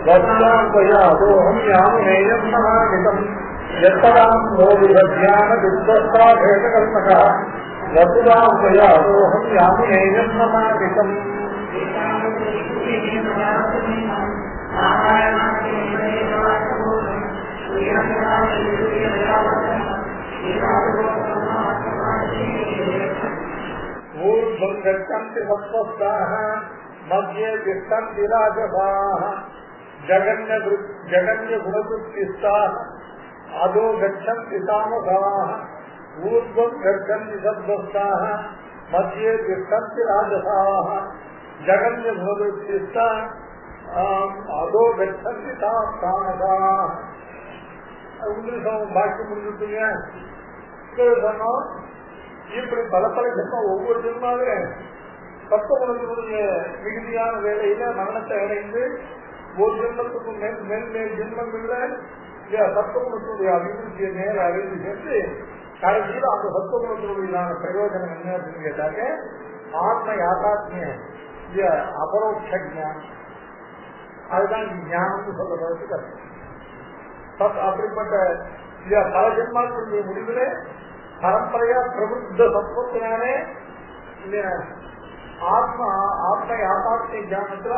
வஸ்தாம்பயாதோஹம் யாமுனேயம் சமாகிதம் யத்ததாம் மோதிபத்யான துர்தஸ்தா பேதகல்மகா வஸ்தாம்பயாதோஹம் யாமுனேயம் சமாகிதம். ஊர்ಧ್வம் கச்சந்தி சத்வஸ்தாஹ மத்யே திஷ்டந்தி ராஜசாஹ ஜகன்ய குணவృత్తిஸ்தாஹ அதோ கச்சந்தி தாமசாஹ. ஊர்ಧ್வம் கச்சந்தி சத்வஸ்தாஹ மத்யே திஷ்டந்தி ராஜசாஹ ஜகன்ய குணவృత్తిஸ்தாஹ அதோ கச்சந்தி தாமசாஹ. உங்களுக்கு பாக்கி முடிஞ்சுட்டீங்க. சொன்னோம் இப்படி பல பல ஜென்மம் ஒவ்வொரு ஜென்மாவே சத்துவகுணத்தினுடைய மிகுதியான வேலையில மரணத்தை அடைந்து ஒரு ஜென்மத்துக்கு மேல் ஜென்மங்கள்ல சத்துவகுணத்தினுடைய அபிவிருத்தியை மேல அறிந்து சென்று கடைசியில் அந்த சத்துவகுணத்தினுடைய பிரயோஜனம் என்ன அப்படின்னு கேட்டாங்க, ஆத்ம யாதாத்மிய அபரோக்ஷ ஞானம். அதுதான் ஞானம்னு சொல்றதுக்கு அர்த்தம். அப்படிப்பட்ட பல ஜென்மாக்களுடைய முடிவில் பரம்பரையா பிரபுத்த சத்துவத்தினாலே ஆத்ம யாதாத்மிய ஞானத்துல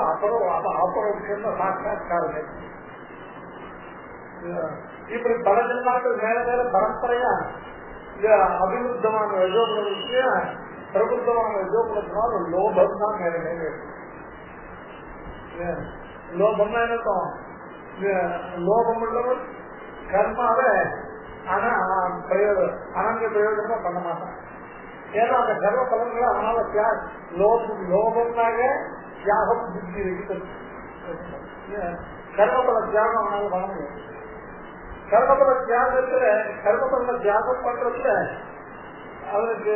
அபரோக்ஷம் சாட்சாத்காரம். இப்படி பல ஜென்மாக்கள் மேல மேல பரம்பரையா அபிவிருத்தமான ரஜோகுணத்திய பிரபுத்தமான ரஜோகுணத்தினால் லோபம் தான் மேல மேல. லோபம்னா என்னக்கும் லோபம் உள்ளவர் கர்மாவை அனங்க பிரயோஜனமா பண்ண மாட்டான். ஏன்னா அந்த கர்ம பலன்களை அவனால லோபம்னாக தியாகம் புத்தி இருக்கிறது. கர்மபல தியாகம் அவனால பண்ண முடியும். கர்மபல தியாகத்துல கர்மபல தியாகம் பண்றதுல அவனுக்கு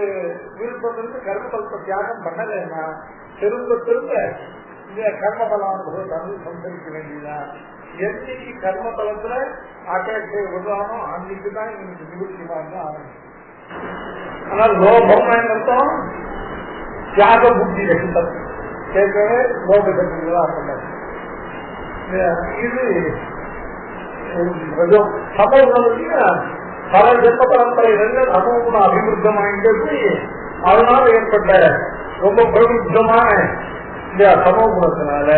விருப்பம் இருந்து கர்மபலத்தை தியாகம் பண்ணலைன்னா திரும்ப திரும்ப இந்த கர்மபல அனுபவத்தை சந்தரிக்க வேண்டியதான். என்னைக்கு கர்ம பலத்துல ஆட்சி விடுறானோ அன்னைக்குதான் இவனுக்கு நிவர்த்தியாக ஆரம்பிக்கும். ஆனால் லோபம் அர்த்தம் தியாக புத்தி ரசித்தம் கேட்கவே லோபதான் சொன்னார். இது சமூக பல ஜென்ம பரம்பரைகள் சமூக அபிவிருத்தமாயிட்டு அதனால ஏற்பட்ட ரொம்ப பிரபுத்தமான சமூகத்தினால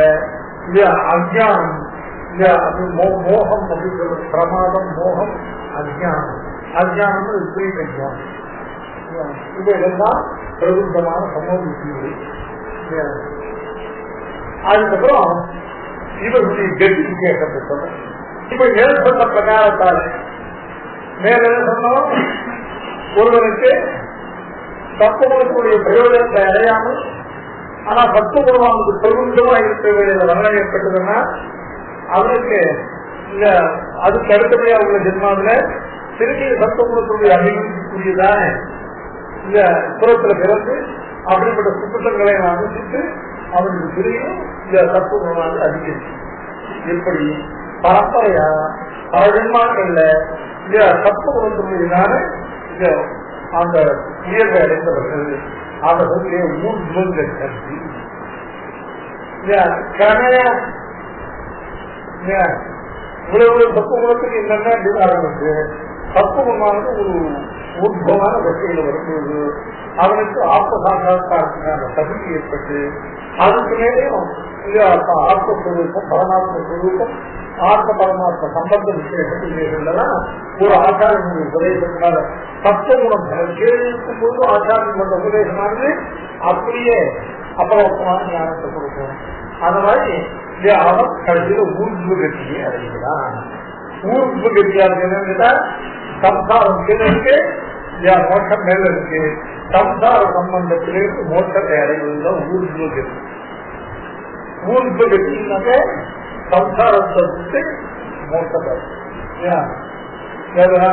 அஞ்ஞானம் மோகம் அப்படிங்கிறது பிரமாதம், மோகம், அஜ்ஞானம். அஜ்ஞானம் விபரீத ஞானம். இதெல்லாம் பிரபுத்தமான சமூக விதிகள். அதுக்கப்புறம் இவருடைய கெட்டி கேட்கறது சொல்ல இப்ப மேல் சொன்ன பிரகாரத்தால் மேல சொன்னோம் ஒருவனுக்கு தத்துவங்களுடைய பிரயோஜனத்தை அடையாமல் ஆனா தத்துவங்களுக்கு பிரபுத்தமா இருக்கிற வேலையில வர்ணனை ஏற்பட்டதுன்னா அவனுக்கு அதுக்கு அடுத்தபடியா உள்ள ஜென்மாவில திரும்பி சத்துவங்களுடைய அபிவிருத்திக்குரியதான இந்த புறத்துல பிறந்து அப்படிப்பட்ட சுத்தங்களை அனுசித்து அவனுக்கு திரும்பியும் இந்த தத்துவங்களாக அதிகரிச்சு. எப்படி பரம்பரையா பல ஜென்மாக்கள்ல இந்த சத்துவங்களுடையதான அந்த உயர்வை அடைந்தவர்கள் அவர்களுடைய ஊர்வங்கள் கருதி இவ்வளவு தத்துவத்துக்கு என்னென்ன ஆரம்பிச்சு தத்துவமானது ஒரு உத்பவமான வகையில வரும்போது அவனுக்கு ஆத்ம சாட்சாத்காரத்துக்கான தகுதி ஏற்பட்டு அதுக்கு மேலேயும் ஆத்மஸ்வரூபம் பரமாத்ம ஸ்வரூபம் ஆத்ம பரமாத்ம சம்பந்த விஷயங்கள்லாம் ஒரு ஆச்சாரிய உபதேசத்தினால தத்துவகுணம் கேள்விக்கும் போது ஆச்சாரியம் கொண்ட உபதேசமானது அப்படியே அபரோக்தமான ஞானத்தை கொடுக்கும். அந்த மாதிரி அவன் கடைசியில ஊர்வகத்தியை அடைகிறான். ஊர்வகத்தியா இருக்குன்னா சம்சாரம் கீழே இருக்கு, மோட்சம் மேல இருக்கு. சம்சார சம்பந்தத்திலிருந்து மோட்சத்தை அடைவதுதான் ஊர்வகத்தி. ஊர்வகத்தினாக்க சம்சாரத்தை விட்டு மோட்சத்தை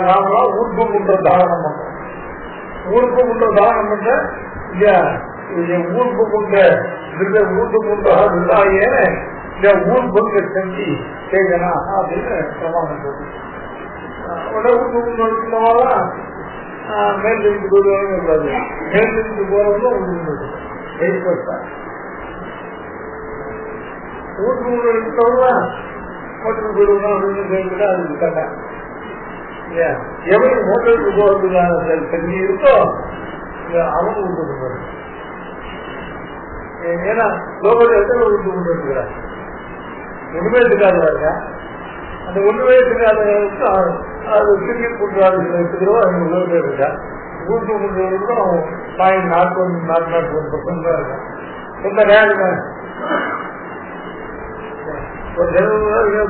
நாம ஊர்வகுன்ற தாரணம் பண்றோம். ஊர்வகுன்ற தாரணம் பண்ற ஊர்வகுன்ற ஊர்வகுன்றாயே ஊர்வங்க செஞ்சு கேட்கனா அப்படின்னு பிரமாணம் போட்டு ஊர்வகுன்றதான் மேலிருந்து போடுவாங்க. மேலிருந்து போறவங்க வீட்டு முன்னே இருக்கிறவங்க ஹோட்டலுக்கு போயிடுவோம் அப்படின்னு கேட்டுட்டா அது கட்டா எவனுக்கு ஹோட்டலுக்கு போகிறதுக்கான தண்ணி இருக்கோ அவங்க விட்டு போறாங்க. ஏன்னா லோகத்தில் எத்தனை விட்டு கொண்டு இருக்கிறாங்க ஒண்ணுமே எடுத்துக்காதவங்க. அந்த ஒண்ணுமே எடுத்துக்காதவங்களுக்கு அது திரும்பி கொண்டாடு எடுத்துக்கிறோம். அவங்க லோகத்தில் இருக்கா வீட்டு கொண்டு பாயிண்ட் 41% தான் இருக்கும். சொந்த நேரம் ஒரு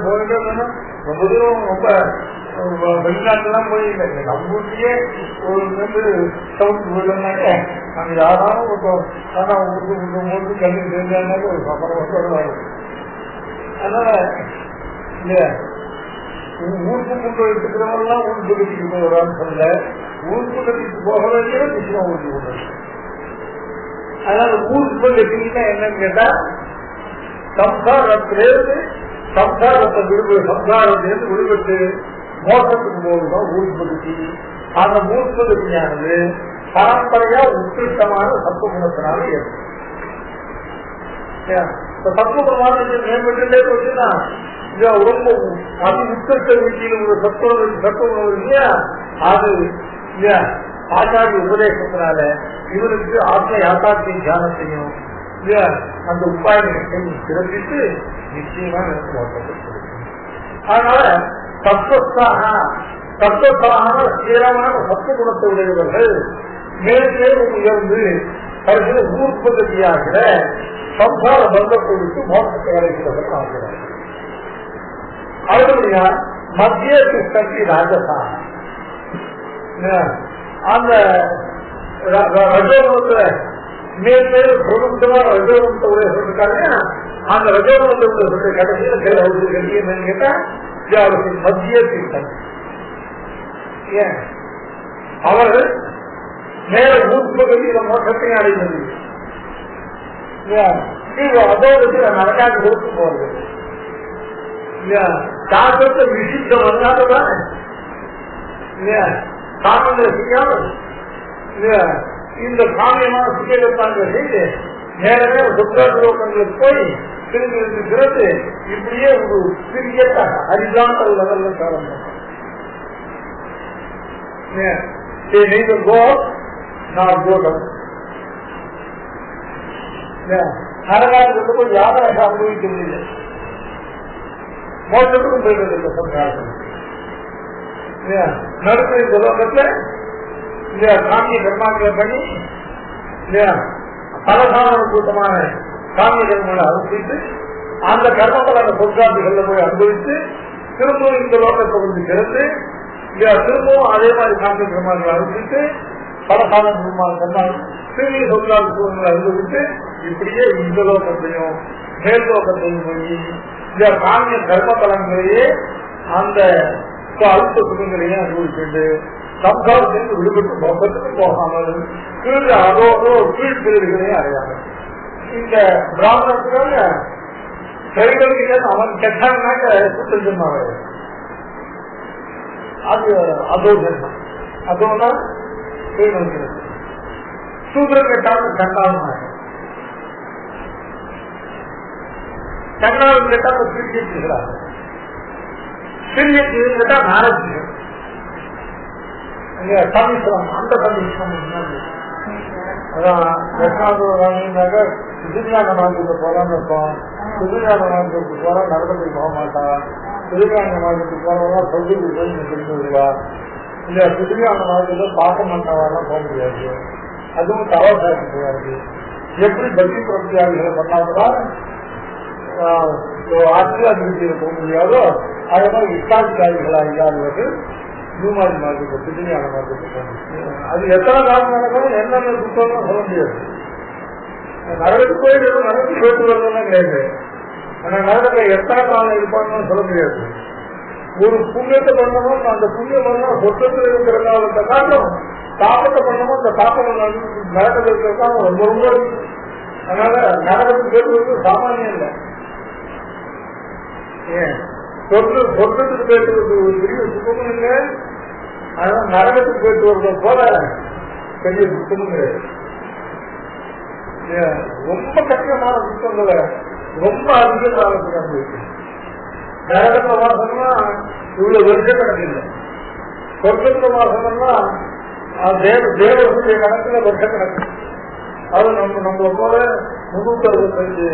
போயிட்டு ரொம்ப தூரம் ரொம்ப வெளிநாட்டுலாம் போயிருக்க நம்ம வீட்லயே ஒரு சவுண்ட் போயிடனாக்க அங்க யாராலும் ஆனா ஊருக்கு கல்வி தெரிஞ்சாங்க ஒரு அப்புறம் வருவாங்க. அதனால இல்லையா ஊருக்கு கொண்டு எடுத்துக்கிறவங்கலாம் ஊர் பகுதிக்கு போகிறான்னு சொல்ல ஊர் பகுதிக்கு போக வேண்டிய நிச்சயம் ஊருக்கு கொண்டு. அதனால ஊருக்கு பகுதினா என்னன்னு கேட்டா சம்சாரத்திலிருந்து சம்சாரத்திலிருந்து விடுபட்டு மோசத்துக்கு போகுதான் ஊர்பகுதி. அந்த ஊர்பகுதியானது பரம்பரையா உத்கிருஷ்டமான சத்துவகுணத்தினால ஏற்படும். சத்துவகுணமான மேம்பட்டு போச்சுன்னா ரொம்ப அதி உத்கிருஷ்ட வீட்டில் ஒரு சத்துவகுணம் இல்லையா அது இல்லையா ஆச்சாரிய உபதேசத்தினால இவனுக்கு ஆத்ம யாத்தாத்திய தியானத்தையும் இல்லையா அந்த உபாயத்தையும் சிறப்பித்து நிச்சயமா எனக்கு மோசத்தை. அதனால தத்துவத்தான சீரமான சத்துவகுணத்தை உடையவர்கள் மேலும் உயர்ந்து கடைசியில் ஊர்பகுதியாகிற சம்சார பந்தத்தை விட்டு மோசத்தை அடைகிறவர்கள் ஆகிறார்கள். அடுத்தபடியா மத்திய சக்தி ராஜசான அந்த ரஜோகுணத்துல மேலும் பிரபுத்தமா ரஜோகுணத்தை உடைய இருக்காங்க. அந்த ரஜோகுணத்தை உடைய கடைசியில் என்னன்னு கேட்டா மத்திய தீர்த்தம். ஏன் அவர்கள் மேல ஊர்பகுதியில மோசத்தை அடைந்தது அதோடு நடக்காது கொடுத்து போறது சாஸ்திரத்தை விசித்தம் வந்தால்தான் காமங்களை செய்யாமல் இந்த காமியமான சுயத்தாங்க செய்து நேரமே சுற்றுலாக்களுக்கு போய் திரும்பி பிறகு இப்படியே ஒரு சிறிய ஹரிசாண்டல் லெவல்ல காரணம். நரகாட்டுக்கு போய் யாரும் அனுபவிக்கவில்லை, மோசத்துக்கும் போயிடுறது சம்சாரத்தில். நடுப்பு இந்த லோகத்துல இல்லையா காமிய கர்மாக்களை பண்ணி இல்லையா பலசான கூட்டமான காமிய கர்மங்களை அனுபவித்து அந்த கர்மங்களை அந்த பொருட்காட்சிகள்ல போய் அனுபவித்து திரும்பவும் இந்த லோகத்தை வந்து பிறந்து இல்லையா திரும்பவும் அதே மாதிரி காமிய கர்மாக்களை அனுபவித்து பலசான கர்மாக்கள் திரும்பி பொருட்காட்சி சூழ்நிலை அனுபவித்து இப்படியே இந்த லோகத்தையும் மேல் லோகத்தையும் போய் இந்த காமிய கர்ம பலன்களையே அந்த அழுத்த சுகங்களையும் அனுபவிச்சுட்டு சம்சாரத்திலிருந்து விடுபட்டு மோசத்துக்கு போகாமல் கீழ் அதோட கீழ்பிரிவுகளையும் அடையாமல் இந்த பிராமணத்துக்காக பெண்களுக்கு அவன் கெட்டாங்க சுத்தம் ஜென்மாவே அது அதோ ஜென்மம் அதோனா பெண்களுக்கு சூத்திரம் கெட்டாலும் கண்டாலும் கண்ணாலும் கேட்டால் பிரிக்கிறாங்க பிரியத்து கேட்டா நாரஜியம் சமீபம் அந்த சமீபம் அதான் தட்சிணாங்க திருஞான மார்க்கத்துக்கு போறான்னு இருப்போம். திருஞான மார்க்கத்துக்கு போறா நரகத்துக்கு போக மாட்டா. திருஞான மார்க்கத்துக்கு போறவா சொல்லிட்டு போய் தெரிஞ்சு வருவா. இல்ல திருஞான மார்க்கத்தை பார்க்க மாட்டாவாலாம் போக முடியாது. அதுவும் தவறாக முடியாது. எப்படி பக்தி பிரத்தியாதிகளை பண்ணாதான் ஆசிரியாதிபதியில் போக முடியாதோ அதே மாதிரி இஷ்டாதிகாரிகளா இல்லாதவர்கள் பூமாரி மார்க்கத்தை திருஞான மார்க்கத்தை போகணும். அது எத்தனை காலம் நடக்கணும் என்னென்ன சுத்தம் சொல்ல முடியாது. நரகத்துக்கு போயிட்டு நரகத்துக்கு போயிட்டு வரலாம் கிடையாது. ஆனா நரகத்தை எத்தனை காலம் இருப்பாங்கன்னு சொல்ல முடியாது. ஒரு புண்ணியத்தை பண்ணணும் அந்த புண்ணியம் பண்ணணும் சொத்தத்தில் இருக்கிற காலத்தை காட்டும் தாக்கத்தை பண்ணணும் அந்த தாக்கம் நரகத்தில் இருக்கிறதா ரொம்ப ரொம்ப அதனால நரகத்துக்கு போயிட்டு சாமானியம் இல்லை. ஏன் சொர்க்கத்துக்கு போயிட்டு ஒரு பெரிய சுத்தமும் இல்லை. அதனால நரகத்துக்கு போயிட்டு வருவது போல பெரிய சுத்தமும் கிடையாது. ரொம்ப கஷ்டமான சுத்தங்களை ரொம்ப அதிக காலத்துக்கு அனுபவிக்கும். நரகத்துல வாசம்னா இவ்வளவு வருஷ கணக்கு இல்லை. சொர்க்கத்துல வாசம்னா தேவர்களுடைய கணக்குல வருஷ கணக்கு. அது நம்மளை போல 365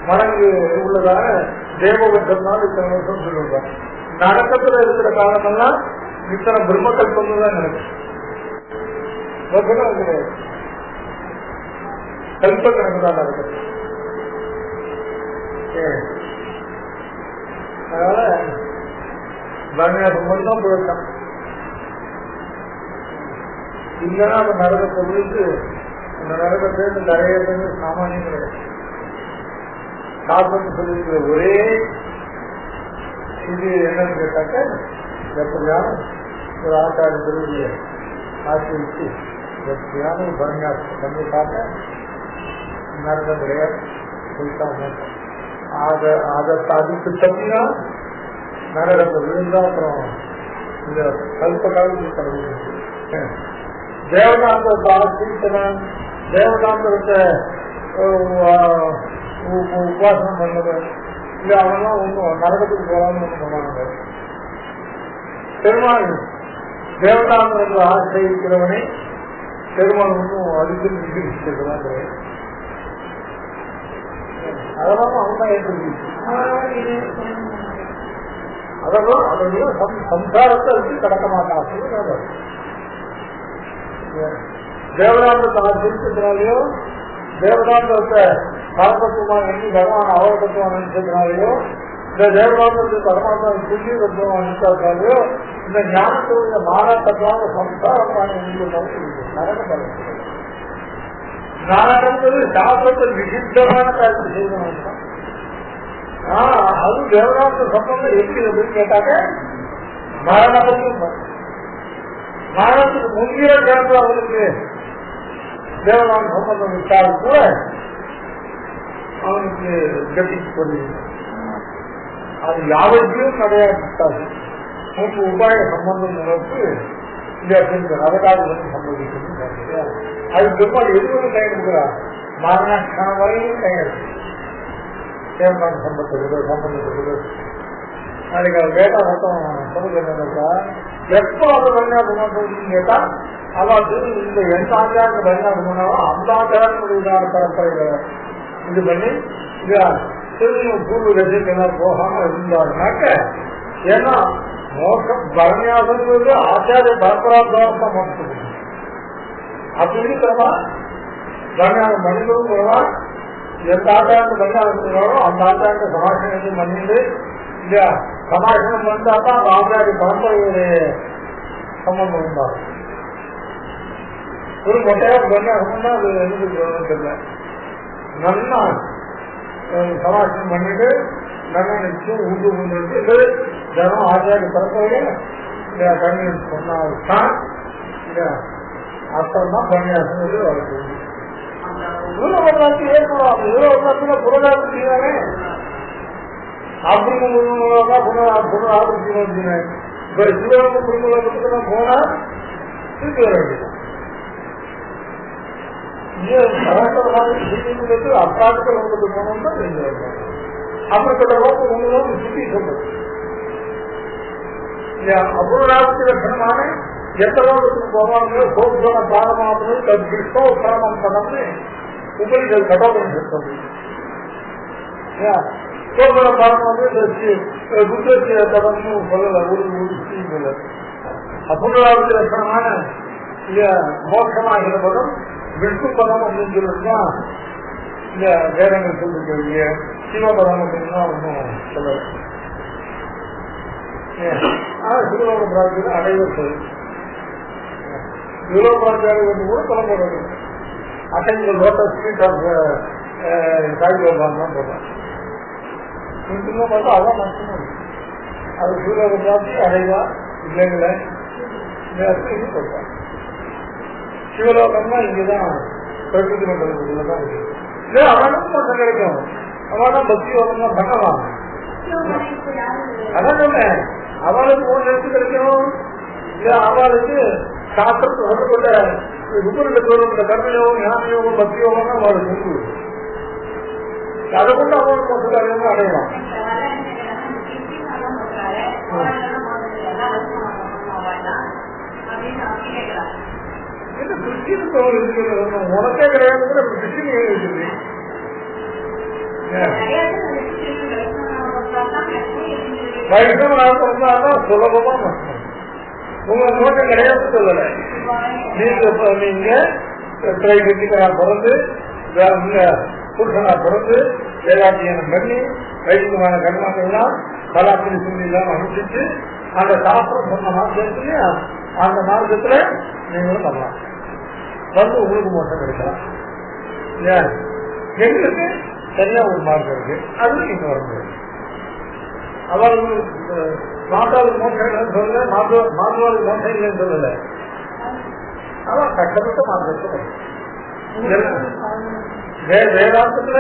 மடங்கு உள்ளதாக தேவ வருஷம்னால இத்தனை வருஷம் சொல்லுவாங்க. நரகத்துல இருக்கிற காலமெல்லாம் இத்தனை பிரம்மக்கல்பம் தான் நடக்கும். கிடையாது, கல்ப கணக்கு தான் நடக்குது. அதனால பரணியாசம் மட்டும் போயிருக்கான். இல்லைன்னா அந்த நரகத்தை விழுந்து அந்த நரகத்திலிருந்து நிறைய பேர் சாமானியம் கிடையாது. சாப்பிட்டு சொல்லியிருக்கிற ஒரே இது என்னன்னு கேட்டாக்க, எப்படியான ஒரு ஆச்சார திருவிழிய ஆட்சி வச்சு எப்படியான ஒரு பரணியாசம் பண்ணி பார்க்க நரகம் கிடையாது, போயிட்டாங்க. அதை அதுக்கு தப்பினா நரகத்தை விழுந்தா அப்புறம் இந்த கல்ப காலத்தில் கடவுள் தேவதாந்தத்தை ஆசிரியன் தேவதாந்தத்தை உபாசனம் பண்ணது இல்ல, அவெல்லாம் ஒன்றும் நரகத்துக்கு போகலாம்னு சொன்னாங்க. பெருமாள் தேவதாந்தத்தை ஆசிரியக்கிறவனே பெருமாள் ஒன்றும் அதுக்கு நிரூபிச்சிருக்கிறான் கிடையாது. அதெல்லாம் அவங்க அதெல்லாம் அதெல்லாம் சம்சாரத்தை வச்சு கடக்க மாட்டாங்க. தேவதாந்தத்தை ஆசிரியத்தினாலேயோ தேவதாந்தத்தை பரபத்துவமா எண்ணி பகவான் அவதத்துவம் நினைச்சதுனாலேயோ இந்த தேவதாந்தத்தை பரமாத்மா புள்ளி தத்துவம் நினைச்சாலேயோ இந்த ஞானத்துடைய மாறாட்டத்தான சம்சாரமான நரக நாராயணது சாஸ்திரத்தில் விசித்தமான காட்சி செய்யணும். அது தேவதாந்த சம்பந்தம் எப்படி அப்படின்னு கேட்டாக்க மரணத்துக்கு மரணத்துக்கு முன்னிய நேரத்தில் அவனுக்கு தேவதாந்த சம்பந்தம் விட்டாலும் கூட அவனுக்கு கட்டிக்கு போடுவீங்க. அது யாவற்றையும் கிடையாது. மூன்று உபாய சம்பந்தம் நிலவுக்கு அதற்காக சம்பந்திக்கிறது. அது பெருமாள் எதுவும் கை கொடுக்கிறார், மரணம் வரையும் கையெழுத்து தேவதாந்த சம்பந்தத்துக்கு. நாளைக்கு அது கேட்டா மொத்தம் சொல்லுங்க, எப்போ அது கன்னியாகுமரி கேட்டா அதாவது இந்த எந்த ஆச்சாரம் கன்னியாகுமரினாலும் அந்த ஆச்சாரங்களுடைய பரம்பரைகளை இது பண்ணி திரும்ப பூர்வ ரசிகெல்லாம் போகாம இருந்தாருனாக்க, ஏன்னா மோசம் பரணியாசங்கிறது ஆச்சாரிய பரம்பராத்தான் மோசம். அப்படி இருக்கிறவா பரணியாசம் பண்ணிக்கவும் போவா, எந்த ஆச்சாரத்தை பரணியாசம் அந்த ஆச்சாரத்தை சமாஷணத்தை பண்ணிட்டு இல்லையா சமாஷணம் பண்ணிட்டா தான் அந்த ஆச்சாரிய பரம்பரையுடைய சம்பந்தம் உண்டாகும். ஒரு மொட்டையா பரணியாசம்னா அது என்ன தெரியல, நல்லா சமாஷணம் பண்ணிட்டு நல்ல நிச்சயம் உண்டு உண்டு தினம் ஆச்சாரிய பரம்பரைய தண்ணி சொன்னால்தான் அர்த்தம் தான் பன்னியாசம் வளர்க்கு. ஏற்படும் யூரோபத்துல புரதாபுரியாவே ஆப்பிரிக்க புனராபுரிச்சு வச்சுனேன். இப்ப சிவராம குடும்பத்துல போனா திருப்பி வர வேண்டியது. அப்பாட்டுக்கு உங்களுக்கு போனோம்னா தெரிஞ்சு வருவாங்க. அப்படிப்பட்ட நோக்கம் உங்களுக்கு சுத்தி சொல்றது அபூர்வாபுரி லட்சணமான எந்த லோகத்துக்கு போவாங்க சோதன பாரமாவது கிருஷ்ணோ பாரமம் பண்ணு உபரிகள் கடவுள் சொல்றது. சோதன பாரம் வந்து குற்றத்திய பதம்னு சொல்லல, ஒரு அபூர்வாபுரி லட்சணமான மோட்சமாகிற பதம் விஷ்ணு பதம் அப்படின்னு சொல்லிட்டுதான் இந்த வேதங்கள் சொல்லிருக்க சிவபதம் அப்படின்னா ஒன்றும் சொல்லல. சிவலோக பிரார்த்திகள் அடைவது சிவலோக பிரார்த்தியாக கூட தலைமுறை அட்டைங்கள் லோட்டஸ் ஸ்வீட் ஆஃப் சாய்பாபான் தான் போடுறாங்க. இன்னும் பார்த்தா அதான் மட்டும் அது சிவலோக பிரார்த்தி அடைவா இல்லைங்களே சொல்றாங்க. சிவலோகம்னா இங்கதான் பிரகிருதி மண்டலத்துக்குள்ளதான் இருக்கு. இல்ல அவனுக்கும் மட்டும் கிடைக்கும், அவனா பக்தி யோகம் தான் பண்ணலாம். அதான் சொன்னேன், அவளுக்கு ஒன்று எடுத்து கிடைக்கும். இல்ல அவளுக்கு சாஸ்திரத்து சொல்லப்பட்ட விபரீத கர்ம யோகம் ஞான யோகம் பக்தி யோகம் தான் அவளுக்கு உண்டு. அதை கொண்டு அமௌண்ட் போட்டுக்காரங்க அடையலாம். உனக்கே கிடையாது வைஷ்ணவனாக சுலபமா உங்க நோக்கம் கிடையாது சொல்லல. நீங்க பிறந்து புருஷனா பிறந்து வேதாத்தியனம் பண்ணி வைஷ்ணவான கர்மாக்கள்லாம் கலாத்திரி சுண்ணிலாம் அனுப்பிச்சு அந்த சாஸ்திரம் சொன்ன மார்க்கத்துலயா அந்த மார்க்கத்துல நீங்களும் பண்ணலாம். வந்து உங்களுக்கு மோசம் கிடைக்கலாம். எங்களுக்கு சரியா ஒரு மார்க்கம் இருக்கு, அது நீங்க வர முடியும். அவர்கள் மாதாவுக்கு மோசம் சொல்லல, மாதவாளுக்கு மோசம் இல்லைன்னு சொல்லல. அதான் கஷ்டப்பட்ட மார்க்கத்தை வேதாந்தத்துல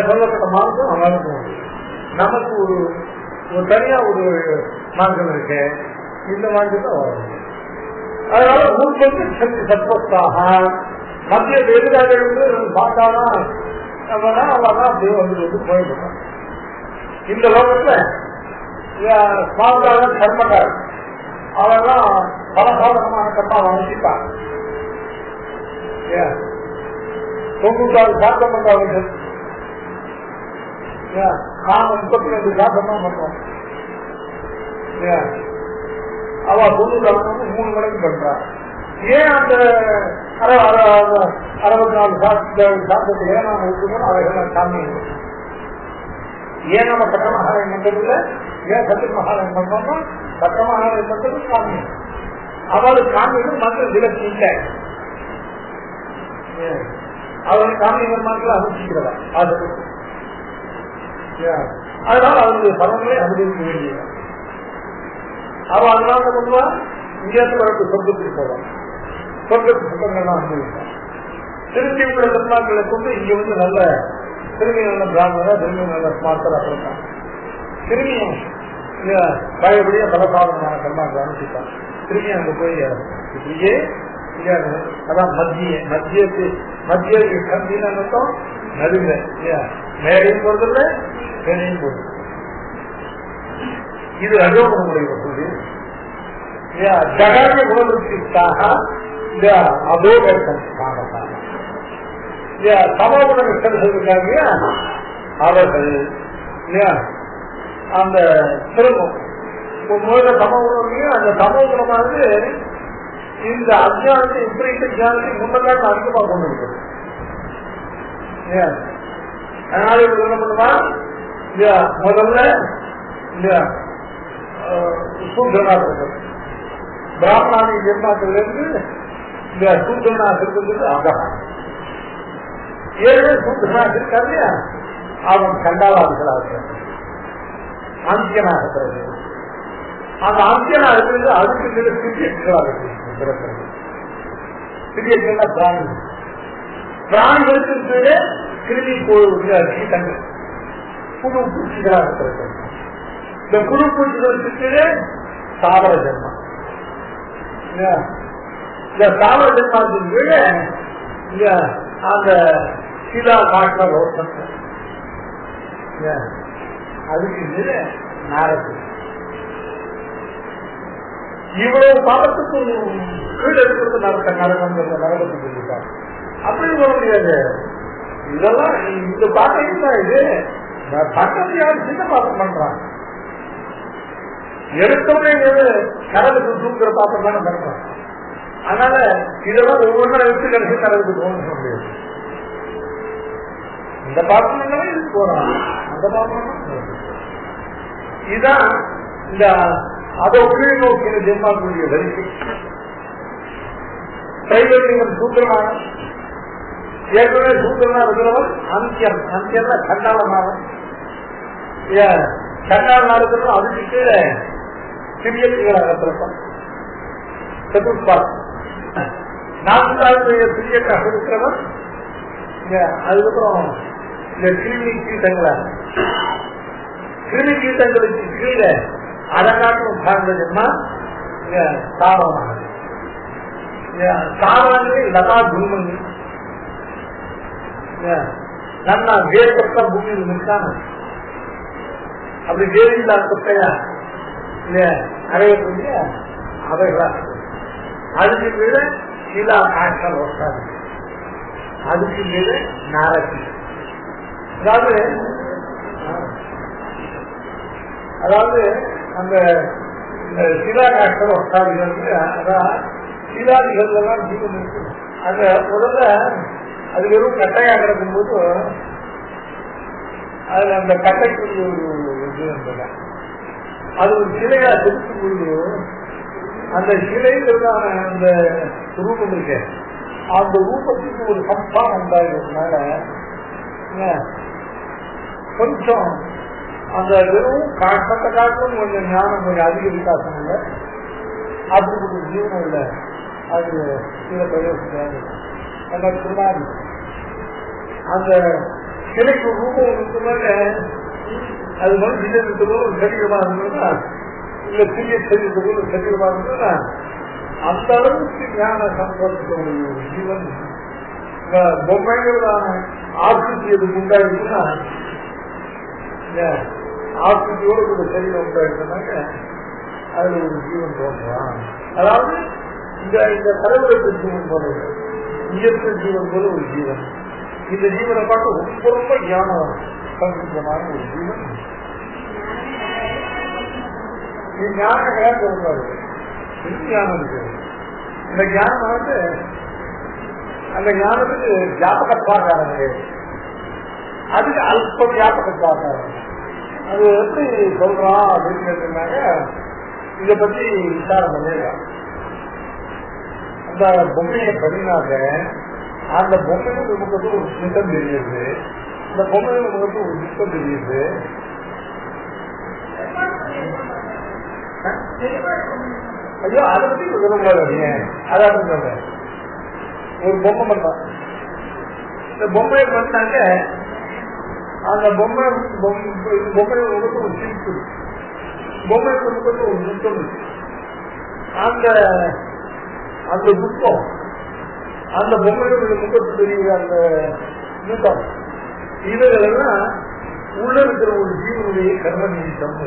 சொல்லப்பட்ட மார்க்கம் அவளுக்கும் நமக்கு ஒரு தனியா ஒரு மார்க்கம் இருக்கு. இந்த மார்க்கத்தை வரும். அதனால முன்பு சத்வத்தாக மத்திய எதிராக பார்த்தாதான் அவெல்லாம் அப்படியே வந்து போயிடுவான். இந்த லோகத்துல சுவாமியாக கர்மக்கார் அவெல்லாம் பல சாதகமான கர்மா வகிப்பான். 96 சாத்தம் பண்றவர்கள் 32 சாத்தமா பண்றோம். அவ 90 3 மடங்கு பண்றான். ஏன் அந்த 64 சாத்தத்துல நாம இருக்கணும்? அவைகள் சாமி ஏன் நம்ம சட்ட மகாலயம் பண்றதுல ஏன் சத்திய மகாலயம் பண்றோம்னா சட்ட மகாலயம் பண்றது சாமி. அவளுக்கு சாமியும் மற்ற விலக்கு அவர்கள் சாமி பெருமாக்களை அனுப்பிக்கிறதா அது. அதனால அவருடைய பலன்களை அனுபவிக்க வேண்டிய அவ அதனால கொண்டுவா இந்தியாவுக்கு வரக்கு சொர்க்கத்துக்கு போவான். சொர்க்கத்து சுத்தங்கள்லாம் அனுபவிப்பான். திருச்சி உள்ள பெருமாக்களை கொண்டு இங்க வந்து நல்ல திரும்பி நல்ல பிராமணரா திரும்பி நல்ல ஸ்மார்த்தரா இருக்கான். திரும்பியும் பழையபடியா பலசாதனமான கர்மாக்களை அனுப்பிப்பான். திரும்பி அங்க போய் இப்படியே அதான் மத்திய கந்தின்னு அர்த்தம். நடுங்க மேலையும் போறதில்ல மேலையும் போறது. இது ரஜோகுணமுடைய வசதி. ஜகாரிய குணத்திற்காக அதோ சமகுண இருக்காங்க அவர்கள் அந்த திரும்பம் முதல்ல சமகுணம். அந்த சமகுணமானது இந்த அஜானத்தை விபரீத ஜானத்தை முன்னதான் அதிகமா கொண்டு இருக்கிறது. அதனால இவர் என்ன பண்ணுவான்? முதல்ல சூத்திரனா இருக்கிறது பிராமணாதி ஜென்மாக்கள் இருந்து இந்த சூத்திரனா இருக்கிறது. அகஹம் ஏற்கனவே சூத்திரனா இருக்காரு இல்லையா, அவன் கண்டாளாதிகளா இருக்கிறது, அந்தியனாக இருக்கிறது. அந்த அந்தியனா இருக்கிறது அதுக்கு சிறியர்களாக இருக்கிறது. சிறியர்கள்னா பிராணி, பிராணிகளுக்கு கிருமி கீட்டங்கள் புழு பூச்சிகளாக இருக்கிறது. இந்த புழு பூச்சிகளுக்கு தாவர ஜென்மம். இந்த தாவர ஜென்மத்தின் கீழே அந்த சீதா காட்டுல ரோஷம், அதுக்கு கீழே நாரது. இவ்வளவு பாவத்துக்கு கீழே இருக்கிறது நரகம் நரகத்துக்கு சொல்லிட்டார். அப்படி சொல்ல முடியாது. இதெல்லாம் இந்த பாட்டையும் தான் இது பக்கத்து யாரும் சின்ன பாத்திரம் பண்றான். எடுத்தோடனே நரகத்துக்கு தூக்குற பாத்திரம் தானே பண்றான். அதனால இதெல்லாம் ஒவ்வொன்றும் எடுத்து கிடைச்சி நரகத்துக்கு போகணும்னு சொல்ல முடியாது. இந்த பாத்திரம் இது போறான், அந்த பாத்திரம் இதுதான் இந்த அதோ கீழ் நோக்கின ஜென்மாக்குரிய வரிசை. தைவல்யம் சூத்திரமான ஏற்கனவே சூத்திரனா இருக்கிறவன் அந்தியம், அந்தியம்னா கண்டாளமாவன். கண்டாளனா இருக்கிறவன் அதுக்கு கீழே சிறிய பிரிவாக சதுர்பாத் நான்காவது சிறியக்காக இருக்கிறவன். அதுக்கப்புறம் இந்த கிருமி கீட்டங்களா, கிருமி கீட்டங்களுக்கு கீழே அழகாட்டும் சார்ந்த ஜென்மா தாவரமாக. தாவரங்களே லதா துருமங்கள் நல்லா வேர்பட்ட பூமியில் நிற்காம அப்படி வேறில்லா கொட்டையா இல்லையா அடையக்கூடிய அவைகளா அதுக்கு மேல கீழா காய்ச்சல் ஒட்டாது, அதுக்கு மேல நாரத்தி. அதாவது அந்த சிலா காய்ச்சல் ஒட்டாதிகள் அதான் சீலாதிகள் எல்லாம் ஜீவன் இருக்கு. அந்த முதல்ல அது வெறும் கட்டையா கிடக்கும் போது அதுல அந்த கட்டைக்குரிய ஒரு இது இருந்தது. அது ஒரு சிலையா செலுத்தும் பொழுது அந்த சிலையிலான அந்த ரூபம் இருக்கு, அந்த ரூபத்துக்கு ஒரு சம்பாரம் உண்டாகிறதுனால கொஞ்சம் அந்த வெறும் கட்ட காட்டும் கொஞ்சம் ஞானம் கொஞ்சம் அதிக விகாசம் இல்லை, அப்படி ஒரு ஜீவனம் இல்லை. அது சில பிரயோசனம் அந்த சிலைக்கு ரூபம் இருக்கிறதுனால அது மாதிரி விஜயத்துக்கு ஒரு சரீரமா இருந்ததுன்னா இல்ல சிறிய சரீரத்துக்கு ஒரு சரீரமா இருந்ததுன்னா அந்த அளவுக்கு ஞான சம்பவத்துக்கு ஒரு ஜீவன் பொம்மைகளான ஆசிரியை எதுக்கு உண்டாயிருக்குன்னா ஆசிரியோட கூட சரீரம் உண்டாயிருக்குனாக்க அதுல ஒரு ஜீவன் தோன்றான். அதாவது இந்த தலைவருக்கு ஜீவன் போல இயற்கை ஜீவன் போல ஒரு ஜீவன். இந்த ஜீவனை பார்த்து ரொம்ப ரொம்ப ஞானம் சம்பந்தமான ஒரு ஜீவன். ஞானம் ஏன் சொல்றாரு, ஞானம் இருக்கு. இந்த ஞானம் வந்து அந்த ஞானத்துக்கு வியாபகத்வாக்காரங்க, அதுக்கு அல்ப வியாபகத்வாக்காரங்க. அது எப்படி சொல்றான் அப்படின்னு கேட்டீங்கன்னாக்க இதை பத்தி விசாரம் பண்ணிடலாம். அந்த பொம்மையை பண்ணினாக்க அந்த பொம்மையும் நமக்கு ஒரு சித்தம் தெரியுது, அந்த பொம்மையும் நமக்கு ஒரு சித்தம் தெரியுது. ஐயோ அதை பத்தி சொல்லக்கூடாது. அதான் சொல்றேன், ஒரு பொம்மை பண்ணலாம். இந்த பொம்மையை பண்ணாக்க அந்த பொம்மை நமக்கு ஒரு சிரிப்பு, பொம்மை நமக்கு ஒரு துக்கம் இருக்கு. அந்த துக்கம் அந்த பொம்மைகளுடைய முகத்து தெரியுது, அந்த மூக்கம் இவைகளெல்லாம் உள்ள இருக்கிற ஒரு ஜீவனுடைய கர்ம நிமித்தம்.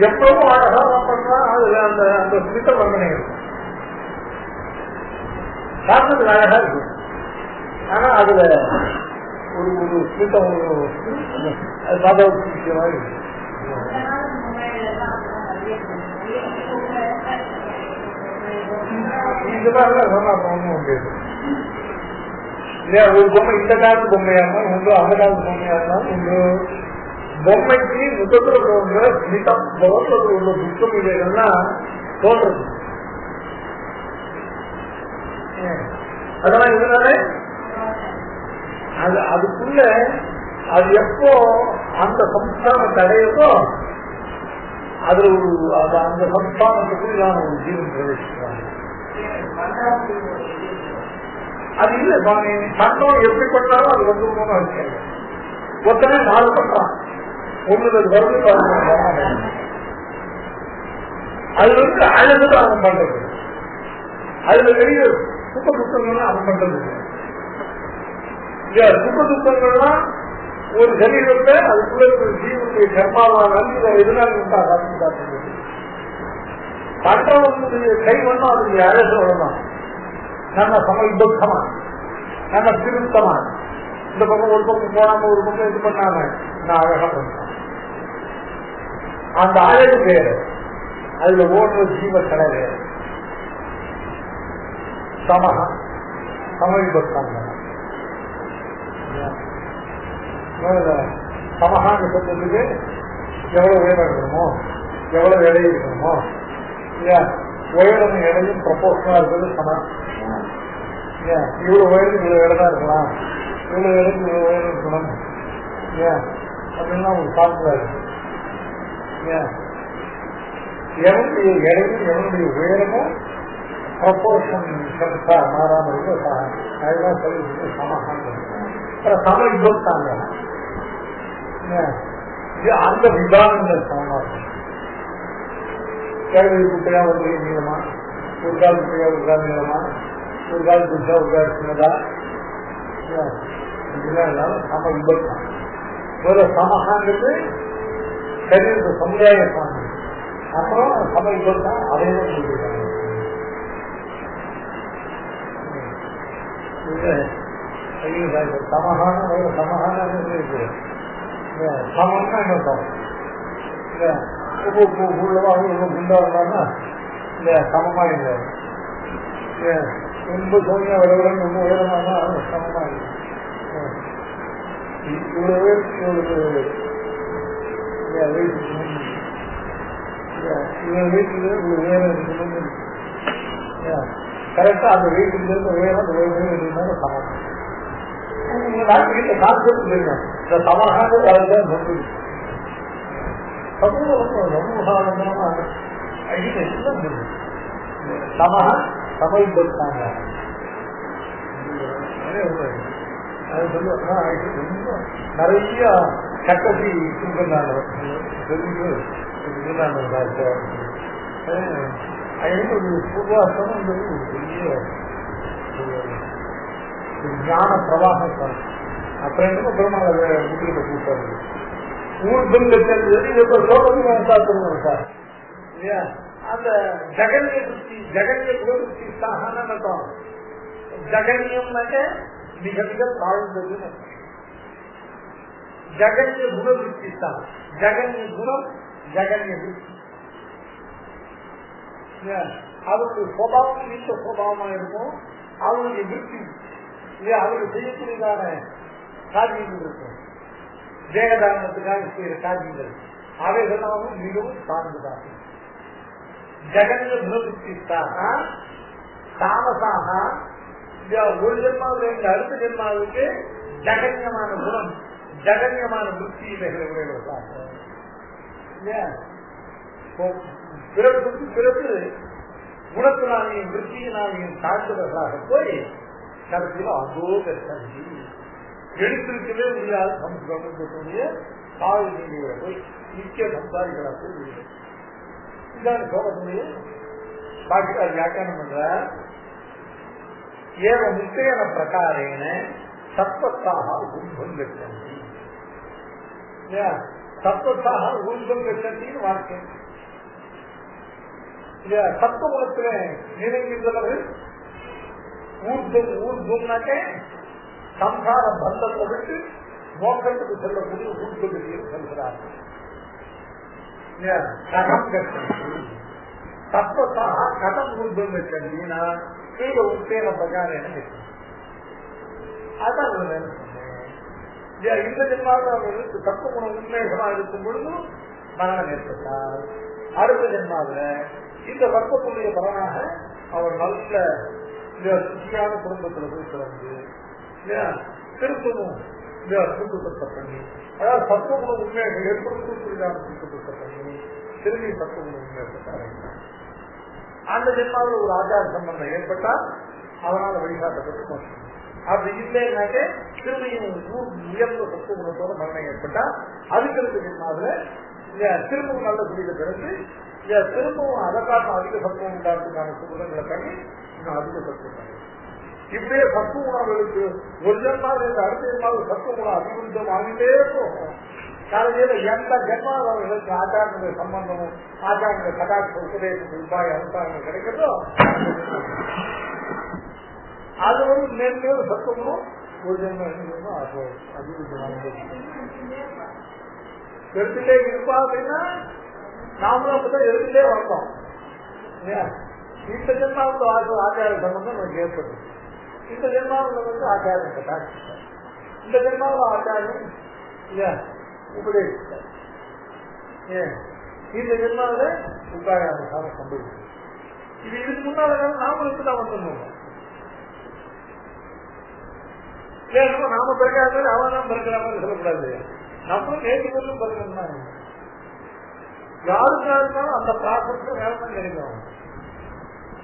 எப்பவும் அழகா பண்றா அதுல அந்த அந்த சுத்த வர்ணனை இருக்கும், பார்க்கறதுக்கு அழகா இருக்கு. ஆனா அதுல ஒரு ஒரு சுத்தம் சாதகமா இருக்கு. இந்த மாதிரிலாம் சொன்னா ஒண்ணும் முடியாது இல்லையா. ஒரு பொம்மை இந்த காலத்து பொம்மையா இருந்தாலும் உண்டு, அந்த காலத்து பொம்மையா இருந்தாலும் உண்டு. பொம்மைக்கு முகத்துல தோன்ற மிதம் முகத்துல உள்ள துக்கம் இதைகள்லாம் தோன்றது. அதெல்லாம் இதனால அதுக்குள்ள அது எப்போ அந்த சம்ஸ்தானம் தடையதோ அதுல ஒரு அந்த சம்ஸ்தானத்துக்குள்ளான ஒரு ஜீவன் பிரவேசிக்கிறாங்க. அது இல்ல மன்னம் எப்படி பண்ணாலும் அது வந்து மூணு வச்சுக்காங்க. ஒருத்தனே 4 பண்றான், ஒண்ணு வருது அதுல இருந்து அழகுதான் அவன் பண்றது, அதுல வெளியே சுத்த துக்கங்கள்லாம் அவன் பண்றது. சுத்த துக்கங்கள்லாம் ஒரு சரீரத்தை அதுக்குள்ள இருக்கிற ஜீவனுடைய கர்மாவால் வந்து எதனால உண்டாக பண்றவனுடைய கை ஒன்றும் அதனுடைய அழகு வரலாம். நம்ம சமீபமா நம்ம திருத்தமா இந்த பக்கம் ஒரு பக்கம் போனாம ஒரு பக்கம் இது பண்ணாம நான் அழகா பண்ணேன். அந்த அழகு வேறு, அதுல ஓடுற ஜீவ கடை வேறு. சமகம் சமீபத்தாங்க சமகான்னு சொல்றதுக்கு எவ்வளவு உயரம் இருக்கணுமோ எவ்வளவு எடை இருக்கணுமோ இல்லையா, உயரம் எடையும் ப்ரொபோஷனா இருக்கிறது சமம். இவ்வளவு உயரத்துக்கு இவ்வளவு இடம் தான் இருக்கலாம், இவ்வளவு இடத்துக்கு இவ்வளவு உயரம் இருக்கணும் அப்படின்னா ஒரு சாப்பிடா இருக்கு. எவனுடைய எடையும் எவனுடைய உயரமும் ப்ரொபோஷன் மாறாம இருக்க அதுதான் சொல்லி சமகான்னு சம யுத்தாங்க. அந்த விதானங்கள் சமமா இருக்கும். கேள்வி குட்டையா ஒரு நீளமா, ஒரு கால் குட்டையா ஒரு கால் நீளமா, ஒரு கால் குட்டா ஒரு கால் சின்னதா, இதெல்லாம் இல்லாமல் சம விபத்தான். முதல்ல சமகாங்கிறது சரீர சமுதாய சாமி, அப்புறம் சம விபத்தான். அதையும் சொல்லியிருக்காங்க. சமகான சமகான இருக்கு. சமம்னா என்ன உள்ளவா குண்டா இருந்தாங்கன்னா இல்ல சமமா இல்லை. ரொம்ப சோனியா விடவில்லை, ரொம்ப உயரமானா சமமா இல்லை. இவ்வளவு பேருக்கு வீட்டுல உயரம் இருக்கணும். கரெக்டா அந்த வீட்டுல இருந்து உயரம் அந்த உயரம் சமம். நீங்க நாட்டுக்கிட்ட கான்செப்ட் இல்லைங்க. இந்த சமகான அதுதான் சொல்லுது. சமூகமா சம சமைப்பாங்க. அது சொல்லுவாங்க நிறைய கட்டசி கொடுக்குறாங்க. சுகாசம் பெரிய ஞான பிரவாகம். அப்புறம் என்ன பெருமாள் முக்கியத்தை கூட்டாரு. ஊர்பங்க சார் இல்லையா? அந்த ஜகன்ய புத்தி ஜகன்ய குணபுத்தி சாகனம். ஜகன்யம்னாக்க மிக மிக தாழ்ந்ததுன்னு. ஜகன்ய குணபுத்தி தான். ஜகன்ய குணம் ஜகன்ய புத்தி. அவருக்கு சுபாவம் நீச்ச சுபாவமா இருக்கும். அவருடைய புத்தி இல்லையா? அவருக்கு செய்யக்கூடியதான காரியங்கள் இருக்கும். தேகதாரணத்துக்காக செய்கிற காரியங்கள் அவைகளாகவும் மிகவும் சார்ந்ததாக. ஜகன்ய குணபுத்தி தாமசாக ஒரு ஜென்மாவில் அடுத்த ஜென்மாவுக்கு ஜகன்யமான குணம் ஜகன்யமான புத்தி இவைகளை உடையவர்களாக பிறப்புக்கு பிறகு குணத்தினாலையும் விருத்தியினாலையும் தாழ்ந்தவர்களாக போய் கடைசியில் அதோ கட்சி எடுத்திருக்கவே முடியாது. சமூகக்கூடிய தாய் நீதிகளை போய் முக்கிய சம்சாரிகளாக போய் விடுவது. இதான் சோகத்துடைய பாக்கியார் வியாக்கியானம் பண்ற. ஏவ முக்கியன பிரகாரேன சத்வத்தாக ஊர்வம் கட்சி. சத்வத்தாக ஊர்வம் கட்சின்னு வார்த்தை. சத்துவகுணத்துல நினைக்கின்றவர்கள் ஊர்வம் ஊர்வம்னாக்க சம்சார பந்தத்தை விட்டு மோக்கத்துக்கு செல்லக்கூடிய ஊர்வகத்தில் செல்கிறார்கள். தத்துவத்தாக கதம் ஊர்வம் கட்சினா கீழ உத்தேன பிரகாரம் அதான் சொன்னேன். இந்த ஜென்மாவில் அவர்களுக்கு தத்துவகுணம் உண்மைகளாக இருக்கும் பொழுது மரணம் ஏற்பட்டால் அடுத்த ஜென்மாவில் இந்த தத்துவத்துடைய பலனாக அவர் நல்ல சுச்சியான குடும்பத்தில் போய் பிறந்து திருத்தமும் சுத்தத்தை பண்ணி, அதாவது தத்துவகுணம் உண்மையாக ஏற்படுத்துவதற்கான சுத்தத்தை பண்ணி திரும்பி தத்துவகுணம் உண்மையாக அந்த ஜென்மாவில் ஒரு ஆச்சார சம்பந்தம் ஏற்பட்டால் அவனால் வழிகாட்டப்பட்டு போச்சு. அப்படி இல்லைன்னாக்க திரும்பியும் உயர்ந்த தத்துவகுணத்தோட மரணம் ஏற்பட்டால் அதுக்கு ஜென்மாவில் திரும்பவும் நல்ல குடியில பிறகு திரும்பவும் அதை காட்டும் அதிக சத்துவம் உண்டாக்குறதுக்கான சுத்தங்களை பண்ணி இன்னும் அதிக சத்துவம் பண்ணி இப்படியே சத்துவ உணவுகளுக்கு ஒரு ஜென்மாவில் இந்த அடுத்த ஜென்மாவில் சத்துவ குணம் அதிகரித்தம் ஆகிட்டே போகும். காலையில எந்த ஜென்மாவில் அவர்களுக்கு ஆச்சாரங்களுடைய சம்பந்தமும் ஆச்சாரங்களுடைய கடாட்சி உபதேசம் உபாய அனுசாரங்கள் கிடைக்கிறதோ அது மேலும் சத்துவமும் ஒரு ஜென்மம் அதிகரித்து எடுத்துட்டே இருப்பா அப்படின்னா நாமளும் அப்படிதான் எடுத்துட்டே வந்தோம். இந்த ஜென்மாவுக்கு ஆச்சார சம்பந்தம் நமக்கு ஏற்படும். இந்த ஜென்மாவில் ஆச்சாரம் கட்டாட்சி, இந்த ஜென்மாவில் ஆச்சாரம் உபதேசித்தார். இந்த ஜென்மாவில் உபாயானுசாரம் சம்பவிச்சு. இது இதுக்கு முன்னால நாமளுக்கு தான் வந்துருந்தோம். நாம பிறக்காத அவன் தான் பிறக்கிற மாதிரி சொல்லக்கூடாது. நம்மளும் நேற்றுக்கு பிறக்கணும்னா யாருக்கா இருந்தாலும் அந்த ப்ராசஸ் வேலை தான் கிடைக்கும்.